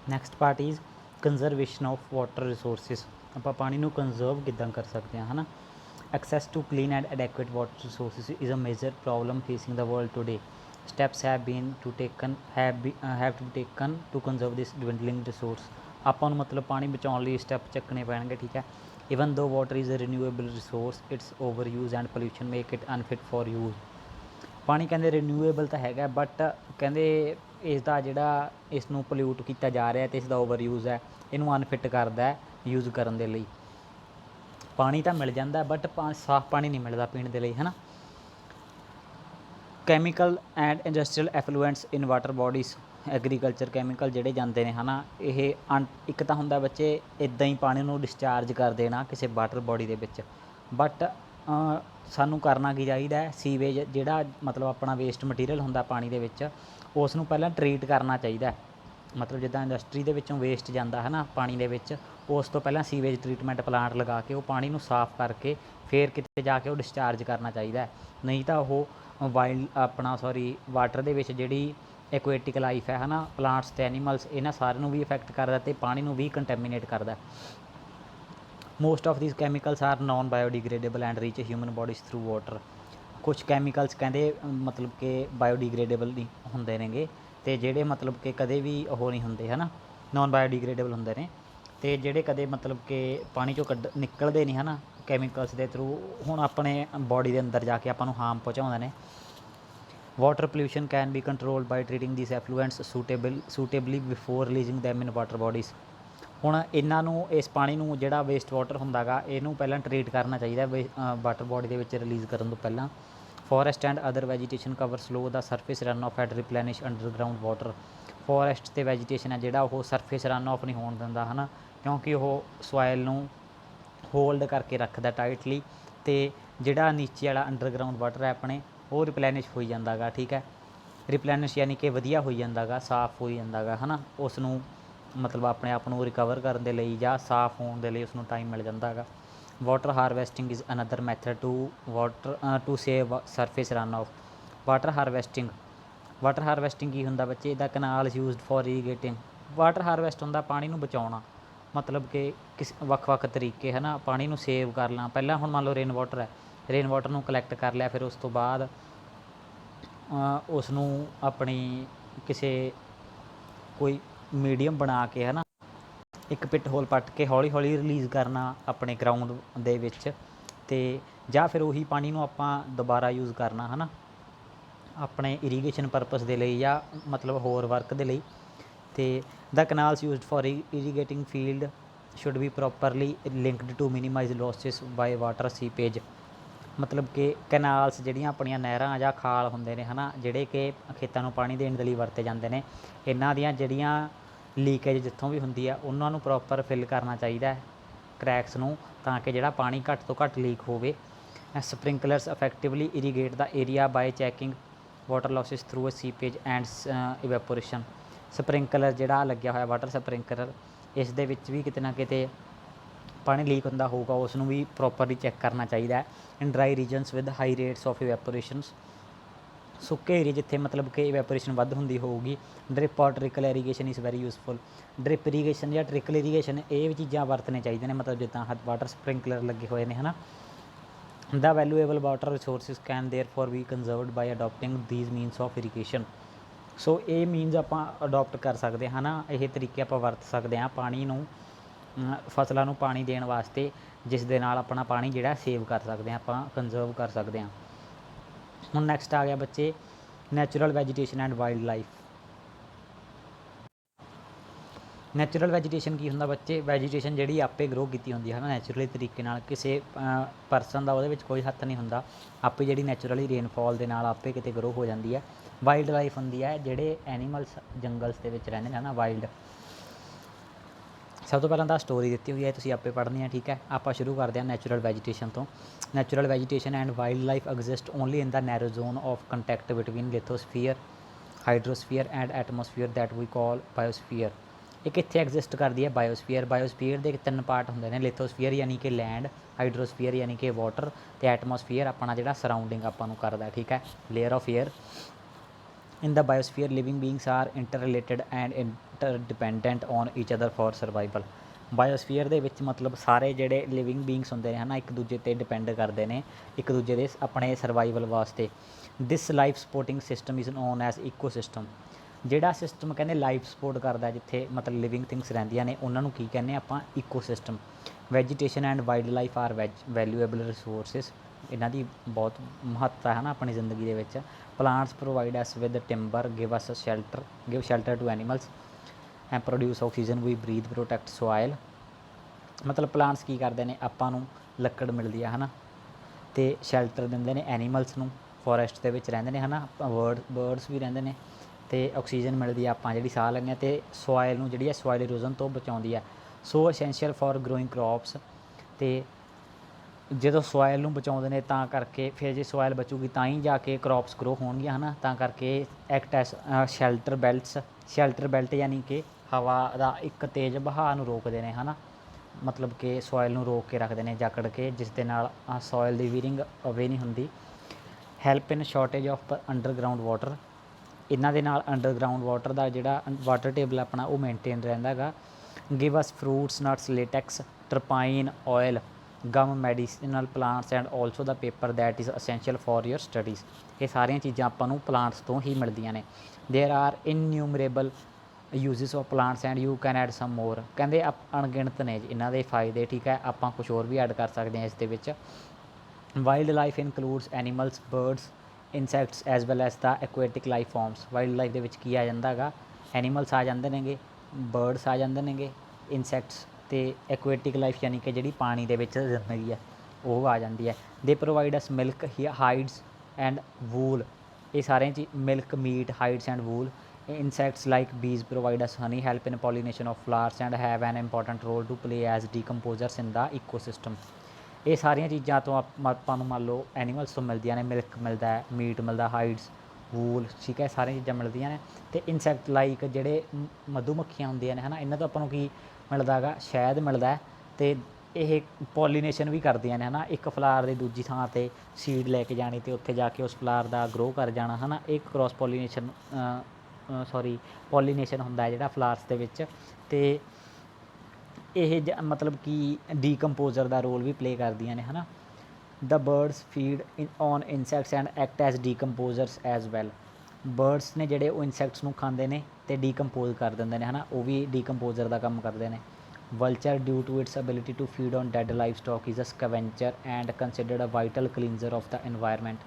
Next part is conservation of water resources. ਆਪਾਂ ਪਾਣੀ ਨੂੰ ਕੰਜ਼ਰਵ ਕਿੱਦਾਂ ਕਰ ਸਕਦੇ ਹਾਂ, ਹੈ ਨਾ। Access to clean and adequate water resources is a major problem facing the world today. Steps have to be taken to conserve this dwindling resource. ਆਪਾਂ ਨੂੰ ਮਤਲਬ ਪਾਣੀ ਬਚਾਉਣ ਲਈ ਸਟੈਪ ਚੱਕਣੇ ਪੈਣਗੇ, ਠੀਕ ਹੈ। Even though water is a renewable resource, its overuse and pollution make it unfit for use. ਪਾਣੀ ਕਹਿੰਦੇ ਰੀਨਿਊਏਬਲ ਤਾਂ ਹੈਗਾ, ਬਟ ਕਹਿੰਦੇ ਇਸ ਦਾ ਜਿਹੜਾ ਇਸ ਨੂੰ ਪੋਲਿਊਟ ਕੀਤਾ ਜਾ ਰਿਹਾ ਅਤੇ ਇਸ ਦਾ ਓਵਰਯੂਜ਼ ਹੈ, ਇਹਨੂੰ ਅਨਫਿਟ ਕਰਦਾ ਯੂਜ਼ ਕਰਨ ਦੇ ਲਈ। ਪਾਣੀ ਤਾਂ ਮਿਲ ਜਾਂਦਾ ਬਟ ਸਾਫ਼ ਪਾਣੀ ਨਹੀਂ ਮਿਲਦਾ ਪੀਣ ਦੇ ਲਈ, ਹੈ ਨਾ। Chemical and industrial effluents in water bodies. Agriculture chemical ਜਿਹੜੇ ਜਾਂਦੇ ਨੇ, ਹੈ ਨਾ, ਇਹ ਇੱਕ ਤਾਂ ਹੁੰਦਾ ਬੱਚੇ ਇੱਦਾਂ ਹੀ ਪਾਣੀ ਨੂੰ ਡਿਸਚਾਰਜ ਕਰ ਦੇਣਾ ਕਿਸੇ ਵਾਟਰ ਬੋਡੀ ਦੇ ਵਿੱਚ, ਬਟ ਸਾਨੂੰ ਕਰਨਾ ਕੀ ਚਾਹੀਦਾ, ਸੀਵੇਜ ਜਿਹੜਾ ਮਤਲਬ ਆਪਣਾ ਵੇਸਟ ਮਟੀਰੀਅਲ ਹੁੰਦਾ ਪਾਣੀ ਦੇ ਵਿੱਚ, ਉਸ ਨੂੰ ਪਹਿਲਾਂ ਟਰੀਟ ਕਰਨਾ ਚਾਹੀਦਾ। ਮਤਲਬ ਜਿੱਦਾਂ ਇੰਡਸਟਰੀ ਦੇ ਵਿੱਚੋਂ ਵੇਸਟ ਜਾਂਦਾ ਹੈ ਨਾ ਪਾਣੀ ਦੇ ਵਿੱਚ, ਉਸ ਤੋਂ ਪਹਿਲਾਂ ਸੀਵੇਜ ਟਰੀਟਮੈਂਟ ਪਲਾਂਟ ਲਗਾ ਕੇ ਉਹ ਪਾਣੀ ਨੂੰ ਸਾਫ਼ ਕਰਕੇ ਫਿਰ ਕਿਤੇ ਜਾ ਕੇ ਉਹ ਡਿਸਚਾਰਜ ਕਰਨਾ ਚਾਹੀਦਾ। ਨਹੀਂ ਤਾਂ ਉਹ ਵਾਟਰ ਦੇ ਵਿੱਚ ਜਿਹੜੀ ਐਕੁਐਟਿਕ ਲਾਈਫ ਹੈ ਨਾ, ਪਲਾਂਟਸ ਅਤੇ ਐਨੀਮਲਸ, ਇਹਨਾਂ ਸਾਰਿਆਂ ਨੂੰ ਵੀ ਇਫੈਕਟ ਕਰਦਾ ਅਤੇ ਪਾਣੀ ਨੂੰ ਵੀ ਕੰਟੈਮੀਨੇਟ ਕਰਦਾ। Most of these chemicals are non biodegradable and reach human bodies through water. ਕੁਛ ਕੈਮੀਕਲਸ ਕਹਿੰਦੇ ਮਤਲਬ ਕਿ ਬਾਇਓਡੀਗ੍ਰੇਡੇਬਲ ਨਹੀਂ ਹੁੰਦੇ ਨੇਗੇ, ਅਤੇ ਜਿਹੜੇ ਮਤਲਬ ਕਿ ਕਦੇ ਵੀ ਉਹ ਨਹੀਂ ਹੁੰਦੇ, ਹੈ ਨਾ, ਨੋਨ ਬਾਇਓਡੀਗ੍ਰੇਡੇਬਲ ਹੁੰਦੇ ਨੇ, ਅਤੇ ਜਿਹੜੇ ਕਦੇ ਮਤਲਬ ਕਿ ਪਾਣੀ 'ਚੋਂ ਨਿਕਲਦੇ ਨਹੀਂ, ਹੈ ਨਾ, ਕੈਮੀਕਲਸ ਦੇ ਥਰੂ, ਹੁਣ ਆਪਣੇ ਬੋਡੀ ਦੇ ਅੰਦਰ ਜਾ ਕੇ ਆਪਾਂ ਨੂੰ ਹਾਰਮ ਪਹੁੰਚਾਉਂਦੇ ਨੇ। Water pollution can be controlled by treating these effluents suitably before releasing them in water bodies. ਹੁਣ ਇਹਨਾਂ ਨੂੰ, ਇਸ ਪਾਣੀ ਨੂੰ ਜਿਹੜਾ ਵੇਸਟ ਵਾਟਰ ਹੁੰਦਾ ਗਾ, ਇਹਨੂੰ ਪਹਿਲਾਂ ਟਰੀਟ ਕਰਨਾ ਚਾਹੀਦਾ ਵਾਟਰ ਬੋਡੀ ਦੇ ਵਿੱਚ ਰਿਲੀਜ਼ ਕਰਨ ਤੋਂ ਪਹਿਲਾਂ। Forest and other vegetation cover slow the surface run off at replenish underground water. Forest ਅਤੇ ਵੈਜੀਟੇਸ਼ਨ ਹੈ ਜਿਹੜਾ ਉਹ ਸਰਫੇਸ ਰਨ ਆਫ ਨਹੀਂ ਹੋਣ ਦਿੰਦਾ, ਹੈ ਨਾ, ਕਿਉਂਕਿ ਉਹ ਸੋਇਲ ਨੂੰ ਹੋਲਡ ਕਰਕੇ ਰੱਖਦਾ ਟਾਈਟਲੀ, ਅਤੇ ਜਿਹੜਾ ਨੀਚੇ ਵਾਲਾ ਅੰਡਰਗਰਾਊਂਡ ਵਾਟਰ ਹੈ ਆਪਣੇ, ਉਹ ਰਿਪਲੈਨਿਸ਼ ਹੋਈ ਜਾਂਦਾ ਗਾ, ਠੀਕ ਹੈ। ਰਿਪਲੈਨਿਸ਼ ਯਾਨੀ ਕਿ ਵਧੀਆ ਹੋਈ ਜਾਂਦਾ ਗਾ, ਸਾਫ਼ ਹੋਈ ਜਾਂਦਾ ਗਾ, ਹੈ ਨਾ, ਉਸ ਨੂੰ ਮਤਲਬ ਆਪਣੇ ਆਪ ਨੂੰ ਰਿਕਵਰ ਕਰਨ ਦੇ ਲਈ ਜਾਂ ਸਾਫ਼ ਹੋਣ ਦੇ ਲਈ ਉਸਨੂੰ ਟਾਈਮ ਮਿਲ ਜਾਂਦਾ ਹੈਗਾ। Water harvesting is another method to save surface run off. Water harvesting ਕੀ ਹੁੰਦਾ ਬੱਚੇ, the canal used for irrigating. Water harvest ਹੁੰਦਾ ਪਾਣੀ ਨੂੰ ਬਚਾਉਣਾ, ਮਤਲਬ ਕਿ ਵੱਖ ਤਰੀਕੇ, ਹੈ ਨਾ, ਪਾਣੀ ਨੂੰ ਸੇਵ ਕਰ ਲਾਂ। ਪਹਿਲਾਂ ਹੁਣ ਮੰਨ ਲਓ ਰੇਨ ਵਾਟਰ ਹੈ, ਰੇਨ ਵਾਟਰ ਨੂੰ ਕਲੈਕਟ ਕਰ ਲਿਆ, ਫਿਰ ਉਸ ਤੋਂ ਬਾਅਦ ਉਸ ਨੂੰ ਆਪਣੀ ਕੋਈ ਮੀਡੀਅਮ ਬਣਾ ਕੇ, ਹੈ ਨਾ, ਇੱਕ ਪਿੱਟ ਹੋਲ ਪੱਟ ਕੇ ਹੌਲੀ ਹੌਲੀ ਰਿਲੀਜ਼ ਕਰਨਾ ਆਪਣੇ ਗਰਾਊਂਡ ਦੇ ਵਿੱਚ, ਅਤੇ ਜਾਂ ਫਿਰ ਉਹੀ ਪਾਣੀ ਨੂੰ ਆਪਾਂ ਦੁਬਾਰਾ ਯੂਜ਼ ਕਰਨਾ, ਹੈ ਨਾ, ਆਪਣੇ ਇਰੀਗੇਸ਼ਨ ਪਰਪਸ ਦੇ ਲਈ ਜਾਂ ਮਤਲਬ ਹੋਰ ਵਰਕ ਦੇ ਲਈ। ਅਤੇ the canals used for irrigating field should be properly linked to minimise losses by water seepage. ਮਤਲਬ ਕਿ ਕੈਨਾਲਸ ਜਿਹੜੀਆਂ ਆਪਣੀਆਂ ਨਹਿਰਾਂ ਜਾਂ ਖਾਲ ਹੁੰਦੇ ਨੇ, ਹੈ ਨਾ, ਜਿਹੜੇ ਕਿ ਖੇਤਾਂ ਨੂੰ ਪਾਣੀ ਦੇਣ ਦੇ ਲਈ ਵਰਤੇ ਜਾਂਦੇ ਨੇ, ਇਹਨਾਂ ਦੀਆਂ ਜਿਹੜੀਆਂ ਲੀਕੇਜ ਜਿੱਥੋਂ ਵੀ ਹੁੰਦੀ ਆ ਉਹਨਾਂ ਨੂੰ ਪ੍ਰੋਪਰ ਫਿਲ ਕਰਨਾ ਚਾਹੀਦਾ ਕਰੈਕਸ ਨੂੰ, ਤਾਂ ਕਿ ਜਿਹੜਾ ਪਾਣੀ ਘੱਟ ਤੋਂ ਘੱਟ ਲੀਕ ਹੋਵੇ। Sprinklers effectively irrigate the area by checking water losses through a seepage and evaporation. Sprinkler ਜਿਹੜਾ ਲੱਗਿਆ ਹੋਇਆ ਵਾਟਰ ਸਪ੍ਰਿੰਕਲਰ, ਇਸ ਦੇ ਵਿੱਚ ਵੀ ਕਿਤੇ ਨਾ ਕਿਤੇ ਪਾਣੀ ਲੀਕ ਹੁੰਦਾ ਹੋਊਗਾ, ਉਸ ਨੂੰ ਵੀ ਪ੍ਰੋਪਰਲੀ ਚੈੱਕ ਕਰਨਾ ਚਾਹੀਦਾ। In dry regions with high rates of evaporations. ਸੁੱਕੇ ਏਰੀਏ ਜਿੱਥੇ ਮਤਲਬ ਕਿ ਇਵੈਪੋਰੇਸ਼ਨ ਵੱਧ ਹੁੰਦੀ ਹੋਊਗੀ, drip or trickle irrigation is very useful. Drip irrigation ਜਾਂ ਟ੍ਰਿਕਲ ਇਰੀਗੇਸ਼ਨ, ਇਹ ਵੀ ਚੀਜ਼ਾਂ ਵਰਤਣੇ ਚਾਹੀਦੀਆਂ ਨੇ, ਮਤਲਬ ਜਿੱਦਾਂ ਵਾਟਰ ਸਪ੍ਰਿੰਕਲਰ ਲੱਗੇ ਹੋਏ ਨੇ, ਹੈ ਨਾ। The valuable water resources can therefore be conserved by adopting these means of irrigation. So ਇਹ ਮੀਨਸ ਆਪਾਂ ਅਡੋਪਟ ਕਰ ਸਕਦੇ ਹਾਂ ਨਾ, ਇਹ ਤਰੀਕੇ ਆਪਾਂ ਵਰਤ ਸਕਦੇ ਹਾਂ ਪਾਣੀ ਨੂੰ, ਫਸਲਾਂ ਨੂੰ ਪਾਣੀ ਦੇਣ ਵਾਸਤੇ, ਜਿਸ ਦੇ ਨਾਲ ਆਪਣਾ ਪਾਣੀ ਜਿਹੜਾ ਸੇਵ ਕਰ ਸਕਦੇ ਹਾਂ, ਆਪਾਂ ਕੰਜ਼ਰਵ ਕਰ ਸਕਦੇ ਹਾਂ। ਹੁਣ ਨੈਕਸਟ ਆ ਗਿਆ ਬੱਚੇ natural vegetation and wildlife. Natural vegetation ਕੀ ਹੁੰਦਾ ਬੱਚੇ, ਵੈਜੀਟੇਸ਼ਨ ਜਿਹੜੀ ਆਪੇ ਗਰੋ ਕੀਤੀ ਹੁੰਦੀ ਹੈ ਨਾ ਨੈਚੁਰਲੀ ਤਰੀਕੇ ਨਾਲ, ਕਿਸੇ ਪਰਸਨ ਦਾ ਉਹਦੇ ਵਿੱਚ ਕੋਈ ਹੱਥ ਨਹੀਂ ਹੁੰਦਾ, ਆਪੇ ਜਿਹੜੀ ਨੈਚੁਰਲੀ ਰੇਨਫਾਲ ਦੇ ਨਾਲ ਆਪੇ ਕਿਤੇ ਗਰੋ ਹੋ ਜਾਂਦੀ ਹੈ। ਵਾਈਲਡ ਲਾਈਫ ਹੁੰਦੀ ਹੈ ਜਿਹੜੇ ਐਨੀਮਲਸ ਜੰਗਲਸ ਦੇ ਵਿੱਚ ਰਹਿੰਦੇ ਨੇ ਨਾ, ਵਾਈਲਡ। ਸਭ ਤੋਂ ਪਹਿਲਾਂ ਤਾਂ ਸਟੋਰੀ ਦਿੱਤੀ ਹੋਈ ਹੈ, ਤੁਸੀਂ ਆਪੇ ਪੜ੍ਹਨੀ ਹੈ, ਠੀਕ ਹੈ। ਆਪਾਂ ਸ਼ੁਰੂ ਕਰਦੇ ਹਾਂ ਨੈਚੁਰਲ ਵੈਜੀਟੇਸ਼ਨ ਤੋਂ। Natural vegetation and wildlife exist only in the narrow zone of contact between lithosphere, hydrosphere and atmosphere that we call biosphere. ਇਹ ਕਿੱਥੇ ਐਗਜ਼ਿਸਟ ਕਰਦੀ ਹੈ, ਬਾਇਓਸਫੀਅਰ। ਬਾਇਓਸਫੀਅਰ ਦੇ 3 ਪਾਰਟ ਹੁੰਦੇ ਨੇ, ਲਿਥੋਸਫੀਅਰ ਯਾਨੀ ਕਿ ਲੈਂਡ, ਹਾਈਡਰੋਸਫੀਅਰ ਯਾਨੀ ਕਿ ਵਾਟਰ, ਅਤੇ ਐਟਮੋਸਫੀਅਰ ਆਪਣਾ ਜਿਹੜਾ ਸਰਾਊਂਡਿੰਗ ਆਪਾਂ ਨੂੰ ਕਰਦਾ, ਠੀਕ ਹੈ, layer of air. In the biosphere, living beings are interrelated and interdependent on each other for survival. Biosphere ਦੇ ਵਿੱਚ ਮਤਲਬ ਸਾਰੇ ਜਿਹੜੇ ਲਿਵਿੰਗ ਬੀਇੰਗਸ ਹੁੰਦੇ ਨੇ ਹੈ ਨਾ ਇੱਕ ਦੂਜੇ 'ਤੇ ਡਿਪੈਂਡ ਕਰਦੇ ਨੇ ਇੱਕ ਦੂਜੇ ਦੇ ਆਪਣੇ ਸਰਵਾਈਵਲ ਵਾਸਤੇ। This life supporting system is known as ecosystem. ਜਿਹੜਾ ਸਿਸਟਮ ਕਹਿੰਦੇ ਲਾਈਫ ਸਪੋਰਟ ਕਰਦਾ ਜਿੱਥੇ ਮਤਲਬ ਲਿਵਿੰਗ ਥਿੰਗਸ ਰਹਿੰਦੀਆਂ ਨੇ ਉਹਨਾਂ ਨੂੰ ਕੀ ਕਹਿੰਦੇ ਆਪਾਂ ecosystem. Vegetation and wildlife are valuable resources. ਇਹਨਾਂ ਦੀ ਬਹੁਤ ਮਹੱਤਤਾ ਹੈ ਨਾ ਆਪਣੀ ਜ਼ਿੰਦਗੀ ਦੇ ਵਿੱਚ। Plants provide us with timber, give shelter to animals and produce oxygen we breathe, protect soil. ਮਤਲਬ ਪਲਾਂਟਸ ਕੀ ਕਰਦੇ ਨੇ ਆਪਾਂ ਨੂੰ ਲੱਕੜ ਮਿਲਦੀ ਆ ਹੈ ਨਾ ਅਤੇ ਸ਼ੈਲਟਰ ਦਿੰਦੇ ਨੇ ਐਨੀਮਲਸ ਨੂੰ, ਫੋਰੈਸਟ ਦੇ ਵਿੱਚ ਰਹਿੰਦੇ ਨੇ ਹੈ ਨਾ ਬਰਡਸ ਵੀ ਰਹਿੰਦੇ ਨੇ ਅਤੇ ਆਕਸੀਜਨ ਮਿਲਦੀ ਆ ਆਪਾਂ ਜਿਹੜੀ ਸਾਹ ਲੈਂਦੇ ਹਾਂ ਅਤੇ ਸੋਇਲ ਨੂੰ ਜਿਹੜੀ ਹੈ ਸੋਇਲ ਇਰੋਜ਼ਨ ਤੋਂ ਬਚਾਉਂਦੀ ਆ। ਸੋ ਅਸੈਂਸ਼ੀਅਲ ਫॉर ਗਰੋਇੰਗ ਕ੍ਰੌਪਸ। ਅਤੇ ਜਦੋਂ ਸੋਇਲ ਨੂੰ ਬਚਾਉਂਦੇ ਨੇ ਤਾਂ ਕਰਕੇ ਫਿਰ ਜੇ ਸੋਇਲ ਬਚੂਗੀ ਤਾਂ ਹੀ ਜਾ ਕੇ ਕ੍ਰੌਪਸ ਗਰੋ ਹੋਣਗੀਆਂ ਹੈ ਨਾ। ਤਾਂ ਕਰਕੇ ਐਕਟ ਐਸ ਸ਼ੈਲਟਰ ਬੈਲਟ ਯਾਨੀ ਕਿ ਹਵਾ ਦਾ ਇੱਕ ਤੇਜ਼ ਵਹਾਅ ਨੂੰ ਰੋਕਦੇ ਨੇ ਹੈ ਨਾ। ਮਤਲਬ ਕਿ ਸੋਇਲ ਨੂੰ ਰੋਕ ਕੇ ਰੱਖਦੇ ਨੇ ਜਕੜ ਕੇ, ਜਿਸ ਦੇ ਨਾਲ ਸੋਇਲ ਦੀ ਵੀਰਿੰਗ ਅਵੇ ਨਹੀਂ ਹੁੰਦੀ। Help in shortage of underground water. ਇਹਨਾਂ ਦੇ ਨਾਲ ਅੰਡਰਗਰਾਊਂਡ ਵਾਟਰ ਦਾ ਜਿਹੜਾ ਵਾਟਰ ਟੇਬਲ ਆਪਣਾ ਉਹ ਮੇਨਟੇਨ ਰਹਿੰਦਾ ਹੈਗਾ। Give us fruits, nuts, latex, turpentine, oil, gum, medicinal plants and also the paper that is essential for your studies. ਇਹ ਸਾਰੀਆਂ ਚੀਜ਼ਾਂ ਆਪਾਂ ਨੂੰ ਪਲਾਂਟਸ ਤੋਂ ਹੀ ਮਿਲਦੀਆਂ ਨੇ। There are innumerable uses of plants and you can add some more. ਕਹਿੰਦੇ ਅਣਗਿਣਤ ਨੇ ਇਹਨਾਂ ਦੇ ਫਾਇਦੇ, ਠੀਕ ਹੈ, ਆਪਾਂ ਕੁਛ ਹੋਰ ਵੀ ਐਡ ਕਰ ਸਕਦੇ ਹਾਂ ਇਸ ਦੇ ਵਿੱਚ। Wildlife includes animals, birds, insects as well as the aquatic life forms. Wildlife ਦੇ ਵਿੱਚ ਕੀ ਆ ਜਾਂਦਾ ਹੈਗਾ, ਐਨੀਮਲਸ ਆ ਜਾਂਦੇ ਨੇਗੇ, ਬਰਡਸ ਆ ਜਾਂਦੇ ਨੇਗੇ, ਇਨਸੈਕਟਸ ਅਤੇ ਐਕੁਐਟਿਕ ਲਾਈਫ ਯਾਨੀ ਕਿ ਜਿਹੜੀ ਪਾਣੀ ਦੇ ਵਿੱਚ ਜ਼ਿੰਦਗੀ ਹੈ ਉਹ ਆ ਜਾਂਦੀ ਹੈ। They provide us milk, hides and wool. ਇਹ ਸਾਰੀਆਂ ਚੀਜ਼ milk, meat, hides and wool. Insects like bees provide us honey, help in pollination of flowers and have an important role to play as decomposers in the ecosystem. ਇਹ ਸਾਰੀਆਂ ਚੀਜ਼ਾਂ ਤੋਂ ਆਪਾਂ ਨੂੰ ਮੰਨ ਲਓ ਐਨੀਮਲਸ ਤੋਂ ਮਿਲਦੀਆਂ ਨੇ, ਮਿਲਕ ਮਿਲਦਾ ਹੈ, ਮੀਟ ਮਿਲਦਾ, ਹਾਈਡਸ, ਵੂਲ, ਠੀਕ ਹੈ, ਸਾਰੀਆਂ ਚੀਜ਼ਾਂ ਮਿਲਦੀਆਂ ਨੇ। ਅਤੇ ਇਨਸੈਕਟ ਲਾਈਕ ਜਿਹੜੇ ਮਧੂ ਮੱਖੀਆਂ ਹੁੰਦੀਆਂ ਨੇ ਹੈ ਨਾ, ਇਹਨਾਂ ਤੋਂ ਆਪਾਂ ਨੂੰ ਕੀ ਮਿਲਦਾ ਹੈਗਾ, ਸ਼ਹਿਦ ਮਿਲਦਾ ਹੈ। ਅਤੇ ਇਹ ਪੋਲੀਨੇਸ਼ਨ ਵੀ ਕਰਦੀਆਂ ਨੇ ਹੈ ਨਾ, ਇੱਕ ਫਲਾਰ ਦੀ ਦੂਜੀ ਥਾਂ 'ਤੇ ਸੀਡ ਲੈ ਕੇ ਜਾਣੀ ਅਤੇ ਉੱਥੇ ਜਾ ਕੇ ਉਸ ਫਲਾਰ ਦਾ ਗਰੋ ਕਰ ਜਾਣਾ ਹੈ ਨਾ। ਇਹ ਕ੍ਰੋਸ ਪੋਲੀਨੇਸ਼ਨ ਹੁੰਦਾ ਹੈ ਜਿਹੜਾ ਫਲਾਰਸ ਦੇ ਵਿੱਚ। ਅਤੇ ਇਹ ਮਤਲਬ ਕਿ ਡੀਕੰਪੋਜ਼ਰ ਦਾ ਰੋਲ ਵੀ ਪਲੇ ਕਰਦੀਆਂ ਨੇ ਹੈ ਨਾ। The birds feed on insects and act as decomposers as well. Birds ਨੇ ਜਿਹੜੇ ਉਹ ਇਨਸੈਕਟਸ ਨੂੰ ਖਾਂਦੇ ਨੇ ਅਤੇ ਡੀਕੰਪੋਜ਼ ਕਰ ਦਿੰਦੇ ਨੇ ਹੈ ਨਾ, ਉਹ ਵੀ ਡੀਕੰਪੋਜ਼ਰ ਦਾ ਕੰਮ ਕਰਦੇ ਨੇ। Vulture due to its ability to feed on dead livestock is a scavenger and considered a vital cleanser of the environment.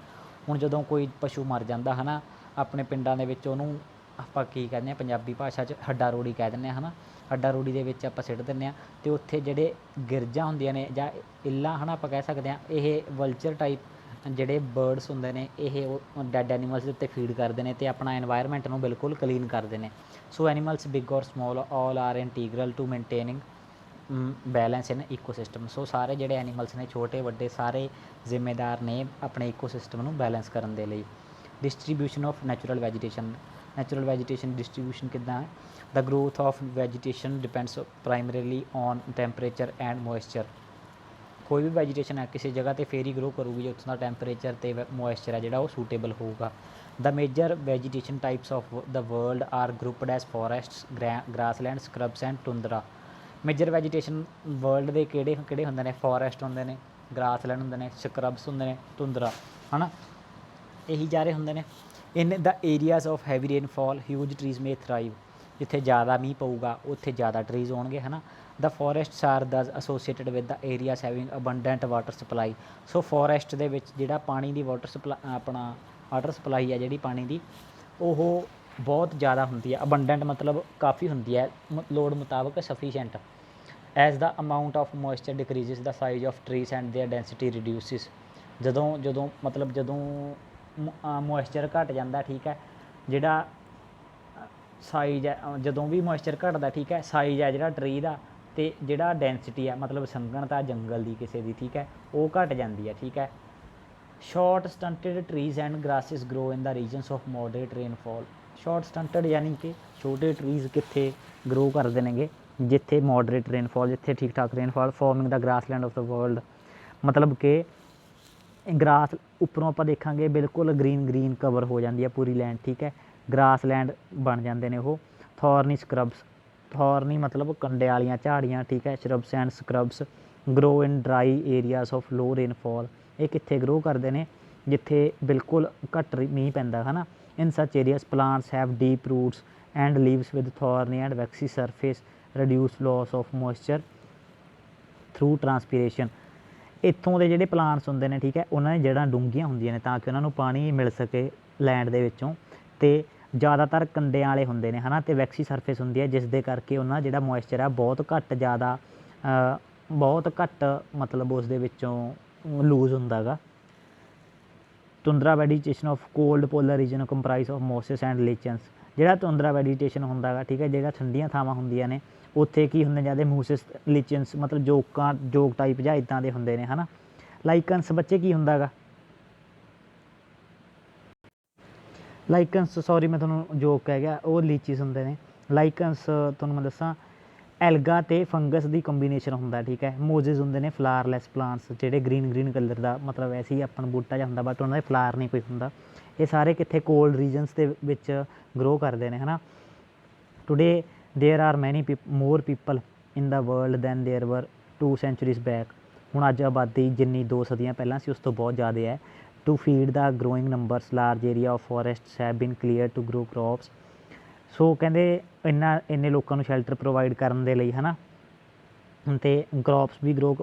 ਹੁਣ ਜਦੋਂ ਕੋਈ ਪਸ਼ੂ ਮਰ ਜਾਂਦਾ ਹੈ ਨਾ ਆਪਣੇ ਪਿੰਡਾਂ ਦੇ ਵਿੱਚ, ਉਹਨੂੰ ਆਪਾਂ ਕੀ ਕਹਿੰਦੇ ਹਾਂ ਪੰਜਾਬੀ ਭਾਸ਼ਾ 'ਚ ਹੱਡਾ ਰੋੜੀ ਕਹਿ ਦਿੰਦੇ ਹਾਂ ਹੈ ਨਾ। ਹੱਡਾ ਰੋੜੀ ਦੇ ਵਿੱਚ ਆਪਾਂ ਸਿੱਟ ਦਿੰਦੇ ਹਾਂ ਅਤੇ ਉੱਥੇ ਜਿਹੜੇ ਗਿਰਜਾਂ ਹੁੰਦੀਆਂ ਨੇ ਜਾਂ ਇੱਲਾਂ ਹੈ ਨਾ ਆਪਾਂ ਕਹਿ ਸਕਦੇ ਹਾਂ, ਇਹ ਵਲਚਰ ਟਾਈਪ ਜਿਹੜੇ ਬਰਡਸ ਹੁੰਦੇ ਨੇ ਇਹ ਉਹ ਡੈਡ ਐਨੀਮਲਸ ਦੇ ਉੱਤੇ ਫੀਡ ਕਰਦੇ ਨੇ ਅਤੇ ਆਪਣਾ ਇਨਵਾਇਰਮੈਂਟ ਨੂੰ ਬਿਲਕੁਲ ਕਲੀਨ ਕਰਦੇ ਨੇ। So animals big or small all are integral to maintaining balance in ecosystem. So ਸਾਰੇ ਜਿਹੜੇ ਐਨੀਮਲਸ ਨੇ ਛੋਟੇ ਵੱਡੇ ਸਾਰੇ ਜ਼ਿੰਮੇਦਾਰ ਨੇ ਆਪਣੇ ਈਕੋ ਸਿਸਟਮ ਨੂੰ ਬੈਲੈਂਸ ਕਰਨ ਦੇ ਲਈ। Distribution of natural vegetation distribution ਕਿੱਦਾਂ ਹੈ। The growth of vegetation depends primarily on temperature and moisture. ਕੋਈ ਵੀ ਵੈਜੀਟੇਸ਼ਨ ਹੈ ਕਿਸੇ ਜਗ੍ਹਾ 'ਤੇ ਫੇਰ ਹੀ ਗਰੋ ਕਰੂਗੀ ਜੇ ਉੱਥੋਂ ਦਾ ਟੈਂਪਰੇਚਰ ਅਤੇ ਮੋਇਸਚਰ ਹੈ ਜਿਹੜਾ ਉਹ ਸੂਟੇਬਲ ਹੋਊਗਾ। The major vegetation types of the world are grouped as forests, grassland, scrubs and tundra. Major vegetation world ਦੇ ਕਿਹੜੇ ਹੁੰਦੇ ਨੇ, ਫੋਰੈਸਟ ਹੁੰਦੇ ਨੇ, ਗ੍ਰਾਸਲੈਂਡ ਹੁੰਦੇ ਨੇ, ਸਕ੍ਰਬਸ ਹੁੰਦੇ ਨੇ, ਟੁੰਦਰਾ ਹੈ ਨਾ, ਇਹੀ ਸਾਰੇ ਹੁੰਦੇ ਨੇ। In the areas of heavy rainfall huge trees may thrive. ਜਿੱਥੇ ਜ਼ਿਆਦਾ ਮੀਂਹ ਪਊਗਾ ਉੱਥੇ ਜ਼ਿਆਦਾ ਟਰੀਜ਼ ਹੋਣਗੇ ਹੈ ਨਾ। ਦ ਫੋਰੈਸਟਸ ਆਰ ਦਸ associated with the areas having abundant water supply. So forest ਦੇ ਵਿੱਚ ਜਿਹੜਾ ਪਾਣੀ ਦੀ ਵਾਟਰ ਸਪਲਾਈ ਹੈ ਜਿਹੜੀ ਪਾਣੀ ਦੀ ਉਹ ਬਹੁਤ ਜ਼ਿਆਦਾ ਹੁੰਦੀ ਹੈ। ਅਬੰਡੈਂਟ ਮਤਲਬ ਕਾਫੀ ਹੁੰਦੀ ਹੈ, ਲੋੜ ਮੁਤਾਬਕ sufficient. As the amount of moisture decreases the size of trees and their density reduces. ਜਦੋਂ ਮੋਇਸਚਰ ਘੱਟ ਜਾਂਦਾ, ਠੀਕ ਹੈ, ਜਿਹੜਾ ਸਾਈਜ਼ ਹੈ ਜਦੋਂ ਵੀ ਮੋਇਸਚਰ ਘਟਦਾ, ਠੀਕ ਹੈ, ਸਾਈਜ਼ ਹੈ ਜਿਹੜਾ ਟਰੀ ਦਾ ਅਤੇ ਜਿਹੜਾ ਡੈਂਸਿਟੀ ਹੈ ਮਤਲਬ ਸੰਘਣਤਾ ਜੰਗਲ ਦੀ ਕਿਸੇ ਦੀ, ਠੀਕ ਹੈ, ਉਹ ਘੱਟ ਜਾਂਦੀ ਹੈ, ਠੀਕ ਹੈ। Short stunted trees and grasses grow in the regions of moderate rainfall. Short stunted ਯਾਨੀ ਕਿ ਛੋਟੇ ਟਰੀਜ਼ ਕਿੱਥੇ ਗਰੋ ਕਰਦੇ ਨੇਗੇ, ਜਿੱਥੇ ਮੋਡਰੇਟ ਰੇਨਫਾਲ, ਜਿੱਥੇ ਠੀਕ ਠਾਕ rainfall. Forming the grassland of the world, ਮਤਲਬ ਕਿ ਗ੍ਰਾਸ ਉੱਪਰੋਂ ਆਪਾਂ ਦੇਖਾਂਗੇ ਬਿਲਕੁਲ ਗਰੀਨ ਕਵਰ ਹੋ ਜਾਂਦੀ ਹੈ ਪੂਰੀ ਲੈਂਡ, ਠੀਕ ਹੈ। ਗ੍ਰਾਸਲੈਂਡ ਬਣ ਜਾਂਦੇ ਨੇ ਉਹ। ਥੋਰਨੀ ਸਕਰਬਸ, ਥੋਰਨੀ ਮਤਲਬ ਕੰਡੇ ਵਾਲੀਆਂ ਝਾੜੀਆਂ, ਠੀਕ ਹੈ। Shrubs and scrubs grow in dry areas of low rainfall, ਇਹ ਕਿੱਥੇ ਗਰੋ ਕਰਦੇ ਨੇ, ਜਿੱਥੇ ਬਿਲਕੁਲ ਘੱਟ ਮੀਂਹ ਪੈਂਦਾ ਹੈ ਨਾ। In such areas plants have deep roots and leaves with thorny and waxy surface reduce loss of moisture through transpiration. ਇੱਥੋਂ ਦੇ ਜਿਹੜੇ ਪਲਾਂਟਸ ਹੁੰਦੇ ਨੇ, ਠੀਕ ਹੈ, ਉਹਨਾਂ ਦੀਆਂ ਜੜ੍ਹਾਂ ਡੂੰਘੀਆਂ ਹੁੰਦੀਆਂ ਨੇ ਤਾਂ ਕਿ ਉਹਨਾਂ ਨੂੰ ਪਾਣੀ ਮਿਲ ਸਕੇ ਲੈਂਡ ਦੇ ਵਿੱਚੋਂ, ਅਤੇ ਜ਼ਿਆਦਾਤਰ ਕੰਡਿਆਂ ਵਾਲੇ ਹੁੰਦੇ ਨੇ ਹੈ ਨਾ, ਅਤੇ ਵੈਕਸੀ ਸਰਫੇਸ ਹੁੰਦੀ ਹੈ ਜਿਸ ਦੇ ਕਰਕੇ ਉਹਨਾਂ ਦਾ ਜਿਹੜਾ ਮੋਇਸਚਰ ਆ ਬਹੁਤ ਘੱਟ ਮਤਲਬ ਉਸ ਦੇ ਵਿੱਚੋਂ ਲੂਜ਼ ਹੁੰਦਾ ਗਾ। Tundra vegetation of cold polar region comprise of mosses and lichens, ਜਿਹੜਾ ਤੁੰਦਰਾ ਵੈਜੀਟੇਸ਼ਨ ਹੁੰਦਾ ਗਾ, ਠੀਕ ਹੈ, ਜਿਹੜਾ ਠੰਡੀਆਂ ਥਾਵਾਂ ਹੁੰਦੀਆਂ ਨੇ ਉੱਥੇ ਕੀ ਹੁੰਦੇ ਜ਼ਿਆਦਾ ਮੂਸਿਸ ਲੀਚਨਸ ਮਤਲਬ ਜੋਗ ਟਾਈਪ ਜਾਂ ਇੱਦਾਂ ਦੇ ਹੁੰਦੇ ਨੇ ਹੈ ਨਾ। ਲਾਈਕਨਸ ਬੱਚੇ ਕੀ ਹੁੰਦਾ ਗਾ, ਲਾਈਕਨਸ ਸੌਰੀ ਮੈਂ ਤੁਹਾਨੂੰ ਜੋਗ ਕਹਿ ਗਿਆ, ਉਹ ਲੀਚੀਸ ਹੁੰਦੇ ਨੇ। ਲਾਈਕਨਸ ਤੁਹਾਨੂੰ ਮੈਂ ਦੱਸਾਂ ਐਲਗਾ ਅਤੇ ਫੰਗਸ ਦੀ ਕੰਬੀਨੇਸ਼ਨ ਹੁੰਦਾ, ਠੀਕ ਹੈ। ਮੋਜ਼ਿਸ ਹੁੰਦੇ ਨੇ ਫਲਾਰਲੈਸ ਪਲਾਂਟਸ, ਜਿਹੜੇ ਗ੍ਰੀਨ ਕਲਰ ਦਾ ਮਤਲਬ ਵੈਸੇ ਹੀ ਆਪਾਂ ਨੂੰ ਬੂਟਾ ਜਿਹਾ ਹੁੰਦਾ ਬਟ ਉਹਨਾਂ ਦੇ ਫਲਾਰ ਨਹੀਂ ਕੋਈ ਹੁੰਦਾ। ਇਹ ਸਾਰੇ ਕਿੱਥੇ ਕੋਲਡ ਰੀਜਨਸ ਦੇ ਵਿੱਚ ਗਰੋ ਕਰਦੇ ਨੇ ਹੈ ਨਾ। Today there are many more people in the world than there were 2 centuries back, ਹੁਣ ਅੱਜ ਆਬਾਦੀ ਜਿੰਨੀ 2 ਸਦੀਆਂ ਪਹਿਲਾਂ ਸੀ ਉਸ ਤੋਂ ਬਹੁਤ ਜ਼ਿਆਦਾ ਹੈ। To feed the growing numbers large area of forests have been clear to grow crops. So ਕਹਿੰਦੇ ਇੰਨੇ ਲੋਕਾਂ ਨੂੰ ਸ਼ੈਲਟਰ ਪ੍ਰੋਵਾਈਡ ਕਰਨ ਦੇ ਲਈ ਹੈ ਨਾ, ਅਤੇ ਕ੍ਰੋਪਸ ਵੀ ਗਰੋ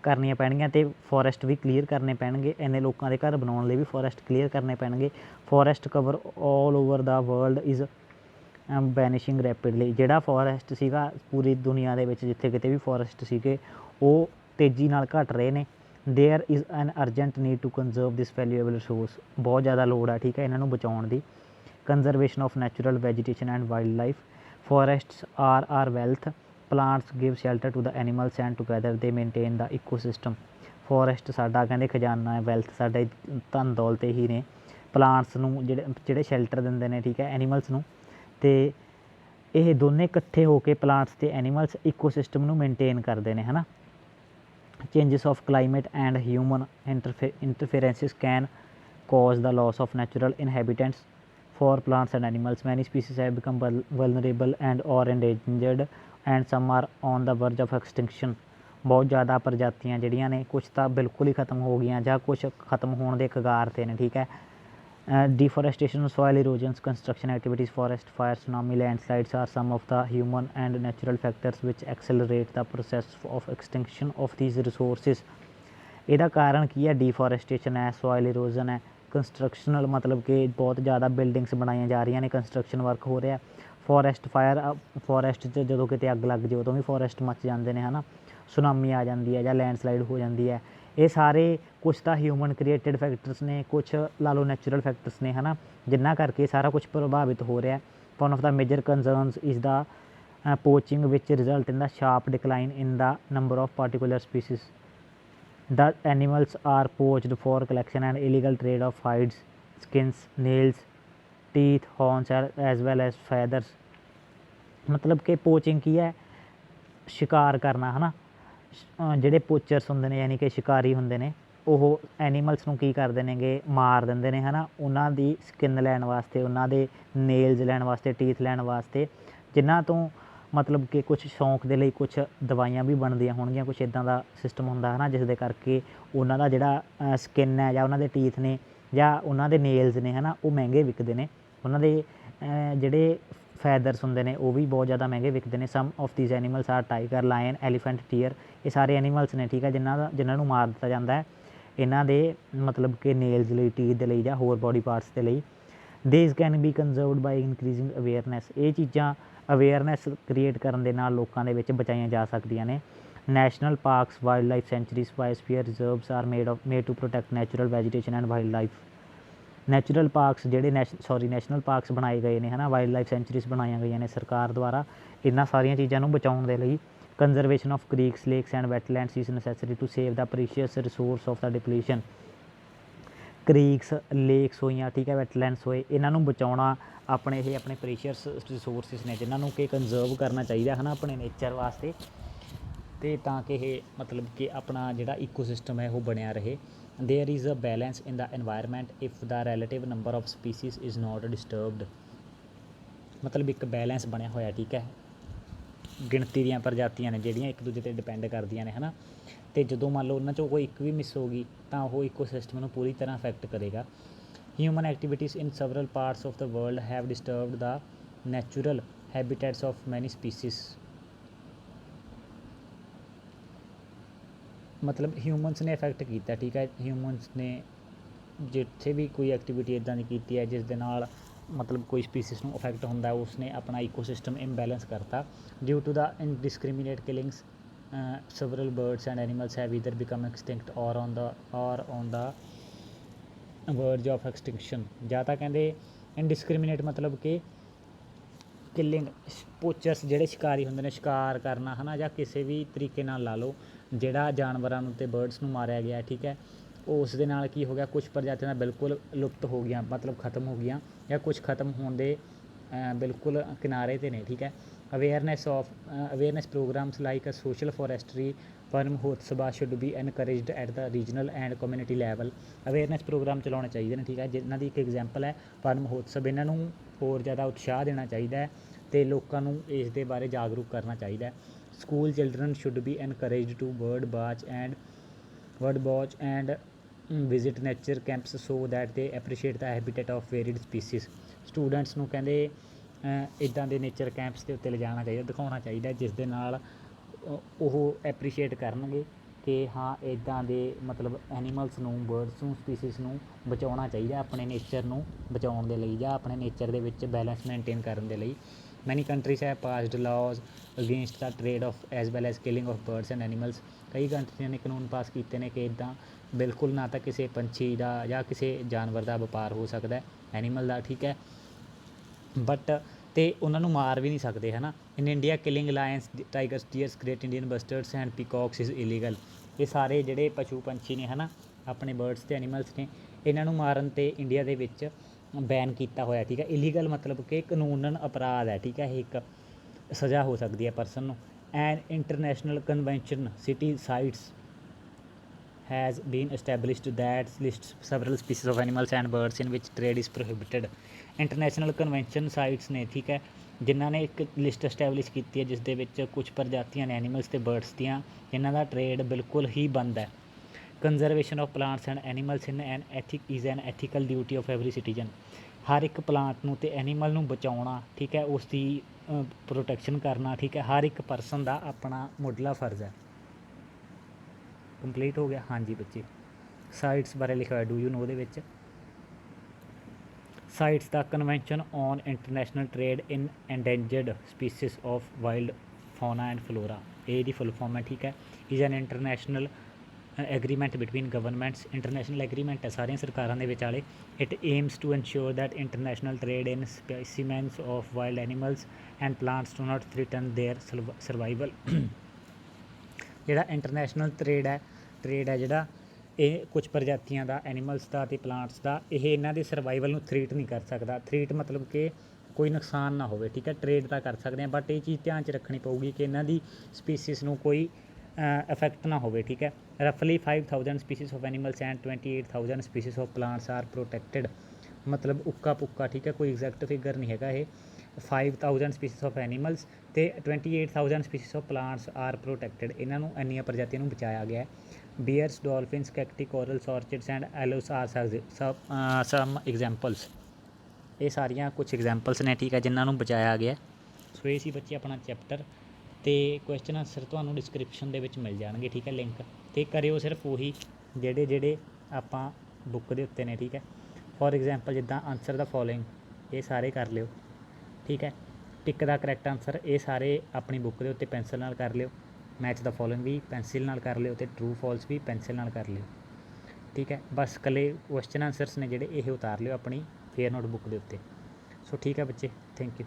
ਕਰਨੀਆਂ ਪੈਣਗੀਆਂ ਅਤੇ ਫੋਰੈਸਟ ਵੀ ਕਲੀਅਰ ਕਰਨੇ ਪੈਣਗੇ। ਇੰਨੇ ਲੋਕਾਂ ਦੇ ਘਰ ਬਣਾਉਣ ਲਈ ਵੀ ਫੋਰੈਸਟ ਕਲੀਅਰ ਕਰਨੇ ਪੈਣਗੇ। Forest cover all over the world is vanishing rapidly, ਜਿਹੜਾ ਫੋਰੈਸਟ ਸੀਗਾ ਪੂਰੀ ਦੁਨੀਆ ਦੇ ਵਿੱਚ ਜਿੱਥੇ ਕਿਤੇ ਵੀ ਫੋਰੈਸਟ ਸੀਗੇ ਉਹ ਤੇਜ਼ੀ ਨਾਲ ਘੱਟ ਰਹੇ ਨੇ। There is an urgent need to conserve this valuable resource, ਬਹੁਤ ਜ਼ਿਆਦਾ ਲੋੜ ਆ, ਠੀਕ ਹੈ, ਇਹਨਾਂ ਨੂੰ ਬਚਾਉਣ ਦੀ। Conservation of natural vegetation and wildlife, forests are wealth, plants give shelter to the animals and together they maintain the ecosystem. Forest ਸਾਡਾ ਕਹਿੰਦੇ ਖਜ਼ਾਨਾ ਹੈ, ਵੈਲਥ ਸਾਡੇ ਧਨ ਦੌਲਤ ਹੀ ਨੇ। ਪਲਾਂਟਸ ਨੂੰ ਜਿਹੜੇ ਸ਼ੈਲਟਰ ਦਿੰਦੇ ਨੇ, ਠੀਕ ਹੈ, ਐਨੀਮਲਸ ਨੂੰ, ਅਤੇ ਇਹ ਦੋਨੇ ਇਕੱਠੇ ਹੋ ਕੇ ਪਲਾਂਟਸ ਅਤੇ ਐਨੀਮਲਸ ਇਕੋਸਿਸਟਮ ਨੂੰ ਮੇਨਟੇਨ ਕਰਦੇ ਨੇ ਹੈ ਨਾ। Changes of climate and human interferences can cause the loss of natural inhabitants for plants and animals. Many species have become vulnerable and or endangered and some are on the verge of extinction. ਬਹੁਤ ਜ਼ਿਆਦਾ ਪ੍ਰਜਾਤੀਆਂ ਜਿਹੜੀਆਂ ਨੇ ਕੁਛ ਤਾਂ ਬਿਲਕੁਲ ਹੀ ਖਤਮ ਹੋ ਗਈਆਂ ਜਾਂ ਕੁਛ ਖਤਮ ਹੋਣ ਦੇ ਕਗਾਰ 'ਤੇ ਨੇ, ਠੀਕ ਹੈ। Deforestation, soil erosions, construction activities, forest fires, tsunami, landslides are some of the human and natural factors which accelerate the process of extinction of these resources. ਇਹਦਾ ਕਾਰਨ ਕੀ ਹੈ, ਡੀਫੋਰੈਸਟੇਸ਼ਨ ਹੈ, ਸੋਇਲ ਇਰੋਜ਼ਨ ਹੈ, ਕੰਸਟਰਕਸ਼ਨਲ ਮਤਲਬ ਕਿ ਬਹੁਤ ਜ਼ਿਆਦਾ ਬਿਲਡਿੰਗਸ ਬਣਾਈਆਂ ਜਾ ਰਹੀਆਂ ਨੇ, ਕੰਸਟਰਕਸ਼ਨ ਵਰਕ ਹੋ ਰਿਹਾ। ਫੋਰੈਸਟ ਫਾਇਰ, ਫੋਰੈਸਟ 'ਚ ਜਦੋਂ ਕਿਤੇ ਅੱਗ ਲੱਗ ਜਾਏ ਉਦੋਂ ਵੀ ਫੋਰੈਸਟ ਮੱਚ ਜਾਂਦੇ ਨੇ ਹੈ ਨਾ। ਸੁਨਾਮੀ ਆ ਜਾਂਦੀ ਹੈ ਜਾਂ ਲੈਂਡਸਲਾਈਡ ਹੋ ਜਾਂਦੀ ਹੈ। ਇਹ ਸਾਰੇ ਕੁਛ ਤਾਂ ਹਿਊਮਨ ਕ੍ਰੀਏਟਡ ਫੈਕਟਰਸ ਨੇ, ਕੁਛ ਲਾ ਲਓ ਨੈਚੁਰਲ ਫੈਕਟਰਸ ਨੇ ਹੈ ਨਾ, ਜਿਨ੍ਹਾਂ ਕਰਕੇ ਸਾਰਾ ਕੁਛ ਪ੍ਰਭਾਵਿਤ ਹੋ ਰਿਹਾ। One of the major concerns is the poaching which result in the sharp decline in the number of particular species. The animals are poached for collection and illegal trade of hides, skins, nails, teeth, horns as well as feathers. ਮਤਲਬ ਕਿ ਪੋਚਿੰਗ ਕੀ ਹੈ, ਸ਼ਿਕਾਰ ਕਰਨਾ ਹੈ ਨਾ। ਜਿਹੜੇ posture ਹੁੰਦੇ ਨੇ ਯਾਨੀ ਕਿ ਸ਼ਿਕਾਰੀ ਹੁੰਦੇ ਨੇ, ਉਹ ਐਨੀਮਲਸ ਨੂੰ ਕੀ ਕਰਦੇ ਨੇਗੇ, ਮਾਰ ਦਿੰਦੇ ਨੇ ਹੈ ਨਾ, ਉਹਨਾਂ ਦੀ ਸਕਿਨ ਲੈਣ ਵਾਸਤੇ, ਉਹਨਾਂ ਦੇ ਨੇਲਜ਼ ਲੈਣ ਵਾਸਤੇ, ਟੀਥ ਲੈਣ ਵਾਸਤੇ, ਜਿਨ੍ਹਾਂ ਤੋਂ ਮਤਲਬ ਕਿ ਕੁਛ ਸ਼ੌਂਕ ਦੇ ਲਈ ਕੁਛ ਦਵਾਈਆਂ ਵੀ ਬਣਦੀਆਂ ਹੋਣਗੀਆਂ, ਕੁਛ ਇੱਦਾਂ ਦਾ ਸਿਸਟਮ ਹੁੰਦਾ ਹੈ ਨਾ, ਜਿਸ ਦੇ ਕਰਕੇ ਉਹਨਾਂ ਦਾ ਜਿਹੜਾ ਸਕਿਨ ਹੈ ਜਾਂ ਉਹਨਾਂ ਦੇ ਟੀਥ ਨੇ ਜਾਂ ਉਹਨਾਂ ਦੇ ਨੇਲਜ਼ ਨੇ ਹੈ ਨਾ, ਉਹ ਮਹਿੰਗੇ ਵਿਕਦੇ ਨੇ। ਉਹਨਾਂ ਦੇ ਜਿਹੜੇ ਫੈਦਰਸ ਹੁੰਦੇ ਨੇ ਉਹ ਵੀ ਬਹੁਤ ਜ਼ਿਆਦਾ ਮਹਿੰਗੇ ਵਿਕਦੇ ਨੇ। Some of these animals are tiger, lion, elephant, deer, ਇਹ ਸਾਰੇ ਐਨੀਮਲਸ ਨੇ, ਠੀਕ ਹੈ, ਜਿਨ੍ਹਾਂ ਨੂੰ ਮਾਰ ਦਿੱਤਾ ਜਾਂਦਾ ਹੈ ਇਹਨਾਂ ਦੇ ਮਤਲਬ ਕਿ ਨੇਲਜ਼ ਲਈ, ਟੀਥ ਦੇ ਲਈ ਜਾਂ ਹੋਰ ਬੋਡੀ ਪਾਰਟਸ ਦੇ ਲਈ। These can be conserved by increasing awareness, ਇਹ ਚੀਜ਼ਾਂ ਅਵੇਅਰਨੈਸ ਕ੍ਰੀਏਟ ਕਰਨ ਦੇ ਨਾਲ ਲੋਕਾਂ ਦੇ ਵਿੱਚ ਬਚਾਈਆਂ ਜਾ ਸਕਦੀਆਂ ਨੇ। National parks, wildlife sanctuaries, biosphere reserves are made to protect natural vegetation and wildlife. Natural parks ਜਿਹੜੇ ਨੈਸ਼ਨਲ ਪਾਰਕਸ ਬਣਾਏ ਗਏ ਨੇ ਹੈ ਨਾ, ਵਾਈਲਡ ਲਾਈਫ ਸੈਂਚੁਰੀਜ਼ ਬਣਾਈਆਂ ਗਈਆਂ ਨੇ ਸਰਕਾਰ ਦੁਆਰਾ ਇਹਨਾਂ ਸਾਰੀਆਂ ਚੀਜ਼ਾਂ ਨੂੰ ਬਚਾਉਣ ਦੇ ਲਈ। Conservation of creeks, lakes and wetlands is necessary to save the precious resource of the depletion. Creeks, lakes ਹੋਈਆਂ, ਠੀਕ ਹੈ, ਵੈਟਲੈਂਡਸ ਹੋਏ, ਇਹਨਾਂ ਨੂੰ ਬਚਾਉਣਾ ਆਪਣੇ ਪ੍ਰੀਸ਼ੀਅਸ ਰਿਸੋਰਸਿਸ ਨੇ ਜਿਨ੍ਹਾਂ ਨੂੰ ਕਿ ਕੰਜ਼ਰਵ ਕਰਨਾ ਚਾਹੀਦਾ ਹੈ ਨਾ ਆਪਣੇ ਨੇਚਰ ਵਾਸਤੇ, ਅਤੇ ਤਾਂ ਕਿ ਇਹ ਮਤਲਬ ਕਿ ਆਪਣਾ ਜਿਹੜਾ ਈਕੋਸਿਸਟਮ ਹੈ ਉਹ ਬਣਿਆ ਰਹੇ। There is a balance in the environment if the relative number of species is not disturbed. ਮਤਲਬ ਇੱਕ ਬੈਲੈਂਸ ਬਣਿਆ ਹੋਇਆ, ਠੀਕ ਹੈ। ਗਿਣਤੀ ਦੀਆਂ ਪ੍ਰਜਾਤੀਆਂ ਨੇ ਜਿਹੜੀਆਂ ਇੱਕ ਦੂਜੇ 'ਤੇ ਡਿਪੈਂਡ ਕਰਦੀਆਂ ਨੇ, ਹੈ ਨਾ। ਅਤੇ ਜਦੋਂ ਮੰਨ ਲਓ ਉਹਨਾਂ 'ਚੋਂ ਕੋਈ ਇੱਕ ਵੀ ਮਿਸ ਹੋ ਗਈ ਤਾਂ ਉਹ ਇਕੋਸਿਸਟਮ ਨੂੰ ਪੂਰੀ ਤਰ੍ਹਾਂ ਅਫੈਕਟ ਕਰੇਗਾ। Human activities in several parts of the world have disturbed the natural habitats of many species. ਮਤਲਬ ਹਿਊਮਨਸ ਨੇ ਇਫੈਕਟ ਕੀਤਾ, ਠੀਕ ਹੈ। ਹਿਊਮਨਸ ਨੇ ਜਿੱਥੇ ਵੀ ਕੋਈ ਐਕਟੀਵਿਟੀ ਇੱਦਾਂ ਦੀ ਕੀਤੀ ਹੈ ਜਿਸ ਦੇ ਨਾਲ ਮਤਲਬ ਕੋਈ ਸਪੀਸੀਸ ਨੂੰ ਇਫੈਕਟ ਹੁੰਦਾ, ਉਸਨੇ ਆਪਣਾ ਇਕੋਸਿਸਟਮ ਇੰਬੈਲੈਂਸ ਕਰਤਾ। Due to the indiscriminate killings several birds and animals have either become extinct or on the verge of extinction। ਜਾਂ ਤਾਂ ਕਹਿੰਦੇ ਇਨਡਿਸਕ੍ਰਿਮੀਨੇਟ ਮਤਲਬ ਕਿ ਕਿਲਿੰਗ, ਪੋਚਰਸ ਜਿਹੜੇ ਸ਼ਿਕਾਰੀ ਹੁੰਦੇ ਨੇ, ਸ਼ਿਕਾਰ ਕਰਨਾ, ਹੈ ਨਾ, ਜਾਂ ਕਿਸੇ ਵੀ ਤਰੀਕੇ ਨਾਲ ਲਾ ਲਓ ਜਿਹੜਾ ਜਾਨਵਰਾਂ ਨੂੰ ਅਤੇ ਬਰਡਸ ਨੂੰ ਮਾਰਿਆ ਗਿਆ, ਠੀਕ ਹੈ। ਉਸ ਦੇ ਨਾਲ ਕੀ ਹੋ ਗਿਆ, ਕੁਛ ਪ੍ਰਜਾਤੀਆਂ ਦਾ ਬਿਲਕੁਲ ਲੁਪਤ ਹੋ ਗਈਆਂ, ਮਤਲਬ ਖਤਮ ਹੋ ਗਈਆਂ, ਜਾਂ ਕੁਛ ਖਤਮ ਹੋਣ ਦੇ ਬਿਲਕੁਲ ਕਿਨਾਰੇ 'ਤੇ ਨੇ, ਠੀਕ ਹੈ। Awareness programmes like a social forestry ਪਰਮ Mahotsav should be encouraged at the regional and community level. Awareness programme ਚਲਾਉਣੇ ਚਾਹੀਦੇ ਨੇ, ਠੀਕ ਹੈ। ਜਿਨ੍ਹਾਂ ਦੀ ਇੱਕ ਐਗਜ਼ਾਮਪਲ ਹੈ ਪਰਮ ਮਹੋਤਸਵ। ਇਹਨਾਂ ਨੂੰ ਹੋਰ ਜ਼ਿਆਦਾ ਉਤਸ਼ਾਹ ਦੇਣਾ ਚਾਹੀਦਾ ਹੈ ਅਤੇ ਲੋਕਾਂ ਨੂੰ ਇਸ ਦੇ ਬਾਰੇ ਜਾਗਰੂਕ ਕਰਨਾ ਚਾਹੀਦਾ ਹੈ। School children should be encouraged to bird watch and visit nature camps so that they appreciate the habitat of varied species. Students ਨੂੰ ਕਹਿੰਦੇ ਇੱਦਾਂ ਦੇ ਨੇਚਰ ਕੈਂਪਸ ਦੇ ਉੱਤੇ ਲਿਜਾਣਾ ਚਾਹੀਦਾ, ਦਿਖਾਉਣਾ ਚਾਹੀਦਾ, ਜਿਸ ਦੇ ਨਾਲ ਉਹ ਐਪਰੀਸ਼ੀਏਟ ਕਰਨਗੇ ਕਿ ਹਾਂ ਇੱਦਾਂ ਦੇ ਮਤਲਬ ਐਨੀਮਲਸ ਨੂੰ, ਬਰਡਸ ਨੂੰ, ਸਪੀਸੀਸ ਨੂੰ ਬਚਾਉਣਾ ਚਾਹੀਦਾ ਆਪਣੇ ਨੇਚਰ ਨੂੰ ਬਚਾਉਣ ਦੇ ਲਈ, ਜਾਂ ਆਪਣੇ ਨੇਚਰ ਦੇ ਵਿੱਚ ਬੈਲੈਂਸ ਮੇਨਟੇਨ ਕਰਨ ਦੇ ਲਈ। ਮੈਨੀ countries have passed ਲਾਜ਼ against the trade of as well as killing of birds and animals. ਕਈ ਕੰਟਰੀਆਂ ਨੇ ਕਾਨੂੰਨ ਪਾਸ ਕੀਤੇ ਨੇ ਕਿ ਇੱਦਾਂ ਬਿਲਕੁਲ ਨਾ ਤਾਂ ਕਿਸੇ ਪੰਛੀ ਦਾ ਜਾਂ ਕਿਸੇ ਜਾਨਵਰ ਦਾ ਵਪਾਰ ਹੋ ਸਕਦਾ, ਐਨੀਮਲ ਦਾ, ਠੀਕ ਹੈ, ਬਟ ਅਤੇ ਉਹਨਾਂ ਨੂੰ ਮਾਰ ਵੀ ਨਹੀਂ ਸਕਦੇ, ਹੈ ਨਾ। In India killing lions, tigers, deers, great Indian bustards and peacocks is illegal. ਇਹ ਸਾਰੇ ਜਿਹੜੇ ਪਸ਼ੂ ਪੰਛੀ ਨੇ, ਹੈ ਨਾ, ਆਪਣੇ ਬਰਡਸ ਅਤੇ ਐਨੀਮਲਸ ਨੇ, ਇਹਨਾਂ ਨੂੰ ਮਾਰਨ 'ਤੇ ਇੰਡੀਆ ਦੇ ਵਿੱਚ ਬੈਨ ਕੀਤਾ ਹੋਇਆ, ਠੀਕ ਹੈ। ਇਲੀਗਲ ਮਤਲਬ ਕਿ ਕਾਨੂੰਨਨ ਅਪਰਾਧ ਹੈ, ਠੀਕ ਹੈ। ਇਹ ਇੱਕ ਸਜ਼ਾ ਹੋ ਸਕਦੀ ਹੈ ਪਰਸਨ ਨੂੰ। And international convention city sites has been established that lists several species of animals and birds in which trade is prohibited। International convention sites ਨੇ, ਠੀਕ ਹੈ, ਜਿਨ੍ਹਾਂ ਨੇ ਇੱਕ ਲਿਸਟ ਇਸਟੈਬਲਿਸ਼ ਕੀਤੀ ਹੈ ਜਿਸ ਦੇ ਵਿੱਚ ਕੁਛ ਪ੍ਰਜਾਤੀਆਂ ਨੇ ਐਨੀਮਲਸ ਅਤੇ ਬਰਡਸ ਦੀਆਂ, ਜਿਨ੍ਹਾਂ ਦਾ ਟਰੇਡ ਬਿਲਕੁਲ ਹੀ ਬੰਦ ਹੈ। Conservation of plants and animals is an ethical duty of every citizen. ਹਰ ਇੱਕ ਪਲਾਂਟ ਨੂੰ ਅਤੇ ਐਨੀਮਲ ਨੂੰ ਬਚਾਉਣਾ, ਠੀਕ ਹੈ, ਉਸ ਦੀ ਪ੍ਰੋਟੈਕਸ਼ਨ ਕਰਨਾ, ਠੀਕ ਹੈ, ਹਰ ਇੱਕ ਪਰਸਨ ਦਾ ਆਪਣਾ ਮੁੱਢਲਾ ਫਰਜ਼ ਹੈ। ਕੰਪਲੀਟ ਹੋ ਗਿਆ। ਹਾਂਜੀ ਬੱਚੇ, ਸਾਈਟਸ ਬਾਰੇ ਲਿਖਿਆ ਹੋਇਆ, ਡੂ ਯੂ ਨੋ ਦੇ ਵਿੱਚ। CITES the convention on international trade in endangered species of wild fauna and flora, ਇਹ ਦੀ ਫੁੱਲ ਫੋਰਮ ਹੈ, ਠੀਕ ਹੈ। Is an international agreement between governments. International agreement ਹੈ ਸਾਰੀਆਂ ਸਰਕਾਰਾਂ ਦੇ ਵਿਚਾਲੇ। It aims to ensure that international trade in specimens of wild animals and plants do not threaten their survival. ਜਿਹੜਾ ਇੰਟਰਨੈਸ਼ਨਲ ਟਰੇਡ ਹੈ ਜਿਹੜਾ, ਇਹ ਕੁਛ ਪ੍ਰਜਾਤੀਆਂ ਦਾ, ਐਨੀਮਲਸ ਦਾ ਅਤੇ ਪਲਾਂਟਸ ਦਾ, ਇਹ ਇਹਨਾਂ ਦੇ ਸਰਵਾਈਵਲ ਨੂੰ ਥ੍ਰੀਟ ਨਹੀਂ ਕਰ ਸਕਦਾ। ਥ੍ਰੀਟ ਮਤਲਬ ਕਿ ਕੋਈ ਨੁਕਸਾਨ ਨਾ ਹੋਵੇ, ਠੀਕ ਹੈ। ਟਰੇਡ ਤਾਂ ਕਰ ਸਕਦੇ ਹਾਂ, ਬਟ ਇਹ ਚੀਜ਼ ਧਿਆਨ 'ਚ ਰੱਖਣੀ ਪਊਗੀ ਕਿ ਇਹਨਾਂ ਦੀ ਸਪੀਸੀਸ ਨੂੰ ਕੋਈ ਇਫੈਕਟ ਨਾ ਹੋਵੇ, ਠੀਕ ਹੈ। ਰਫਲੀ 5000 species of animals and 28000 species of plants are protected. ਮਤਲਬ ਉੱਕਾ ਪੁੱਕਾ, ਠੀਕ ਹੈ, ਕੋਈ ਐਗਜ਼ੈਕਟ ਫਿਗਰ ਨਹੀਂ ਹੈਗਾ ਇਹ। 5000 ਸਪੀਸੀਸ ਆਫ ਐਨੀਮਲਸ ਅਤੇ 28000 species of plants are protected. ਇਹਨਾਂ ਨੂੰ ਇੰਨੀਆਂ ਪ੍ਰਜਾਤੀਆਂ ਨੂੰ ਬਚਾਇਆ ਗਿਆ। Bears, dolphins, cacti, corals, orchids and aloes are some examples. ਇਹ ਸਾਰੀਆਂ ਕੁਛ ਐਗਜ਼ਾਮਪਲਸ ਨੇ, ਠੀਕ ਹੈ, ਜਿਨ੍ਹਾਂ ਨੂੰ ਬਚਾਇਆ ਗਿਆ। ਸੋ ਇਹ ਸੀ ਬੱਚੇ ਆਪਣਾ ਚੈਪਟਰ, ਅਤੇ ਕੁਐਸਚਨ ਆਨਸਰ ਤੁਹਾਨੂੰ ਡਿਸਕ੍ਰਿਪਸ਼ਨ ਦੇ ਵਿੱਚ ਮਿਲ ਜਾਣਗੇ, ਠੀਕ ਹੈ, ਲਿੰਕ, ਅਤੇ ਕਰਿਓ ਸਿਰਫ ਉਹੀ ਜਿਹੜੇ ਆਪਾਂ ਬੁੱਕ ਦੇ ਉੱਤੇ ਨੇ, ਠੀਕ ਹੈ। ਫੋਰ ਐਗਜ਼ਾਮਪਲ ਜਿੱਦਾਂ ਆਨਸਰ ਦਾ ਫੋਲੋਇੰਗ, ਇਹ ਸਾਰੇ ਕਰ ਲਿਓ, ਠੀਕ ਹੈ। ਟਿਕ ਦਾ ਕਰੈਕਟ ਆਨਸਰ, ਇਹ ਸਾਰੇ ਆਪਣੀ ਬੁੱਕ ਦੇ ਉੱਤੇ ਪੈਨਸਿਲ ਨਾਲ ਕਰ ਲਿਓ। ਮੈਚ ਦਾ ਫੋਲੋਇੰਗ ਵੀ ਪੈਨਸਿਲ ਨਾਲ ਕਰ ਲਿਓ, ਅਤੇ ਟਰੂ ਫੋਲਸ ਵੀ ਪੈਨਸਿਲ ਨਾਲ ਕਰ ਲਿਓ, ਠੀਕ ਹੈ। ਬਸ ਇਕੱਲੇ ਕੁਐਸਚਨ ਆਨਸਰਸ ਨੇ ਜਿਹੜੇ, ਇਹ ਉਤਾਰ ਲਿਓ ਆਪਣੀ ਫੇਅਰ ਨੋਟਬੁੱਕ ਦੇ ਉੱਤੇ। ਸੋ ਠੀਕ ਹੈ ਬੱਚੇ, ਥੈਂਕ ਯੂ।